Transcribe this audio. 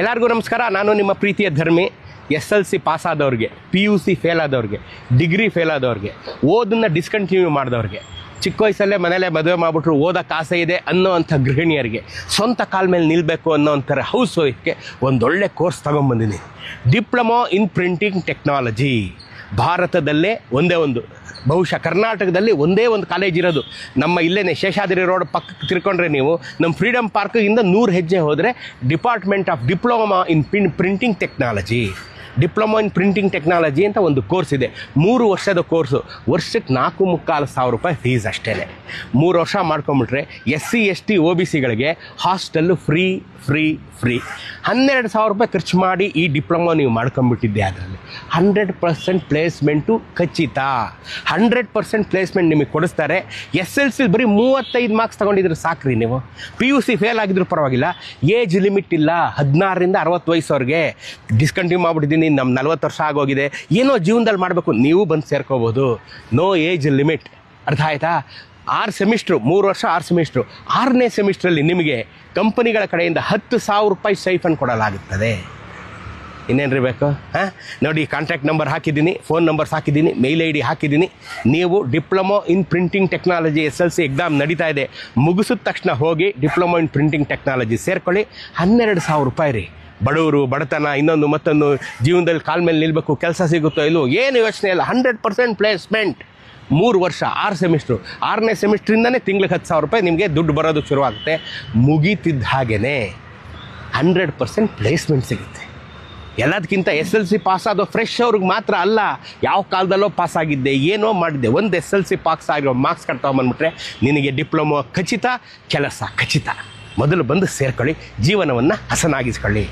ಎಲ್ಲರಿಗೂ ನಮಸ್ಕಾರ. ನಾನು ನಿಮ್ಮ ಪ್ರೀತಿಯ ಧರ್ಮಿ. SLC ಪಾಸ್ ಆದವ್ರಿಗೆ, PUC ಫೇಲ್ ಆದವ್ರಿಗೆ, ಡಿಗ್ರಿ ಫೇಲ್ ಆದವ್ರಿಗೆ, ಓದನ್ನು ಡಿಸ್ಕಂಟಿನ್ಯೂ ಮಾಡಿದವ್ರಿಗೆ, ಚಿಕ್ಕ ವಯಸ್ಸಲ್ಲೇ ಮನೇಲೆ ಮದುವೆ ಮಾಡಿಬಿಟ್ರು ಓದೋಕ್ಕೆ ಆಸೆ ಇದೆ ಅನ್ನೋವಂಥ ಗೃಹಿಣಿಯರಿಗೆ, ಸ್ವಂತ ಕಾಲ ಮೇಲೆ ನಿಲ್ಲಬೇಕು ಅನ್ನೋವಂಥ ಹೌಸ್ ವೈಫ್ಗೆ ಒಂದೊಳ್ಳೆ ಕೋರ್ಸ್ ತೊಗೊಂಬಂದಿದ್ದೀನಿ. Diploma in printing technology. ಭಾರತದಲ್ಲೇ ಒಂದೇ ಒಂದು, ಬಹುಶಃ ಕರ್ನಾಟಕದಲ್ಲಿ ಒಂದೇ ಒಂದು ಕಾಲೇಜ್ ಇರೋದು. ನಮ್ಮ ಇಲ್ಲೇ ಶೇಷಾದ್ರಿ ರೋಡ್ ಪಕ್ಕಕ್ಕೆ ತಿರ್ಕೊಂಡ್ರೆ ನೀವು ನಮ್ಮ ಫ್ರೀಡಮ್ ಪಾರ್ಕಿಂದ 100 ಹೆಜ್ಜೆ ಹೋದರೆ department of diploma in printing technology, diploma in printing technology ಅಂತ ಒಂದು ಕೋರ್ಸ್ ಇದೆ. 3 ವರ್ಷದ ಕೋರ್ಸು. ವರ್ಷಕ್ಕೆ 4,500 ರೂಪಾಯಿ ಫೀಸ್ ಅಷ್ಟೇ. 3 ವರ್ಷ ಮಾಡ್ಕೊಂಬಿಟ್ರೆ SC ST OBCಗಳಿಗೆ ಹಾಸ್ಟೆಲ್ಲು ಫ್ರೀ. 12,000 ರೂಪಾಯಿ ಖರ್ಚು ಮಾಡಿ ಈ ಡಿಪ್ಲೊಮಾ ನೀವು ಮಾಡ್ಕೊಂಬಿಟ್ಟಿದ್ದೆ. ಅದರಲ್ಲಿ 100% ಪ್ಲೇಸ್ಮೆಂಟು ಖಚಿತ. 100% ಪ್ಲೇಸ್ಮೆಂಟ್ ನಿಮಗೆ ಕೊಡಿಸ್ತಾರೆ. SLC ಬರೀ 35 ಮಾರ್ಕ್ಸ್ ತೊಗೊಂಡಿದ್ರೆ ಸಾಕ್ರಿ. ನೀವು PUC ಫೇಲ್ ಆಗಿದ್ರು ಪರವಾಗಿಲ್ಲ. ಏಜ್ ಲಿಮಿಟ್ ಇಲ್ಲ. 16ರಿಂದ 60 ವಯಸ್ಸವ್ರಿಗೆ. ಡಿಸ್ಕಂಟಿನ್ಯೂ ಮಾಡಿಬಿಟ್ಟಿದ್ದೀನಿ, ನಮ್ಮ 40 ವರ್ಷ ಆಗೋಗಿದೆ, ಏನೋ ಜೀವನದಲ್ಲಿ ಮಾಡಬೇಕು, ನೀವು ಬಂದು ಸೇರ್ಕೋಬೋದು. No age limit. ಅರ್ಥ ಆಯ್ತಾ? 6 ಸೆಮಿಸ್ಟ್ರು, 3 ವರ್ಷ 6 ಸೆಮಿಸ್ಟ್ರು. 6ನೇ ಸೆಮಿಸ್ಟ್ರಲ್ಲಿ ನಿಮಗೆ ಕಂಪನಿಗಳ ಕಡೆಯಿಂದ 10,000 ರೂಪಾಯಿ ಸ್ಟೈಫಂಡ್ ಕೊಡಲಾಗುತ್ತದೆ. ಇನ್ನೇನು ಬೇಕು? ನೋಡಿ, ಕಾಂಟ್ಯಾಕ್ಟ್ ನಂಬರ್ ಹಾಕಿದ್ದೀನಿ, ಫೋನ್ ನಂಬರ್ಸ್ ಹಾಕಿದ್ದೀನಿ, ಮೇಲ್ ID ಹಾಕಿದ್ದೀನಿ. ನೀವು diploma in printing technology SLC exam ನಡೀತಾ ಇದೆ, ಮುಗಿಸಿದ ತಕ್ಷಣ ಹೋಗಿ ಡಿಪ್ಲೊಮೊ ಇನ್ ಪ್ರಿಂಟಿಂಗ್ ಟೆಕ್ನಾಲಜಿ ಸೇರ್ಕೊಳ್ಳಿ. 12,000 ರೂಪಾಯಿ ರೀ. ಬಡವರು, ಬಡತನ, ಇನ್ನೊಂದು ಮತ್ತೊಂದು, ಜೀವನದಲ್ಲಿ ಕಾಲ ಮೇಲೆ ನಿಲ್ಲಬೇಕು, ಕೆಲಸ ಸಿಗುತ್ತೋ ಇಲ್ಲೋ ಏನು ಯೋಚನೆ ಇಲ್ಲ. 100% ಪ್ಲೇಸ್ಮೆಂಟ್. 3 ವರ್ಷ 6 ಸೆಮಿಸ್ಟ್ರು. 6ನೇ ಸೆಮಿಸ್ಟ್ರಿಂದನೇ ತಿಂಗ್ಳಿಗೆ 10,000 ರೂಪಾಯಿ ನಿಮಗೆ ದುಡ್ಡು ಬರೋದು ಶುರುವಾಗುತ್ತೆ. ಮುಗೀತಿದ್ದ ಹಾಗೇ 100% ಪ್ಲೇಸ್ಮೆಂಟ್ ಸಿಗುತ್ತೆ. ಎಲ್ಲದಕ್ಕಿಂತ SLC ಪಾಸ್ ಆದೋ ಫ್ರೆಶ್ ಅವ್ರಿಗೆ ಮಾತ್ರ ಅಲ್ಲ, ಯಾವ ಕಾಲದಲ್ಲೋ ಪಾಸ್ ಆಗಿದ್ದೆ, ಏನೋ ಮಾಡಿದ್ದೆ, ಒಂದು SLC ಪಾಸ್ ಆಗಿರೋ ಮಾರ್ಕ್ಸ್ ಕಾರ್ಡ್ ತೊಗೊಂಬಂದ್ಬಿಟ್ರೆ ನಿನಗೆ ಡಿಪ್ಲೊಮೊ ಖಚಿತ, ಕೆಲಸ ಖಚಿತ. ಮೊದಲು ಬಂದು ಸೇರ್ಕೊಳ್ಳಿ, ಜೀವನವನ್ನು ಹಸನಾಗಿಸ್ಕೊಳ್ಳಿ.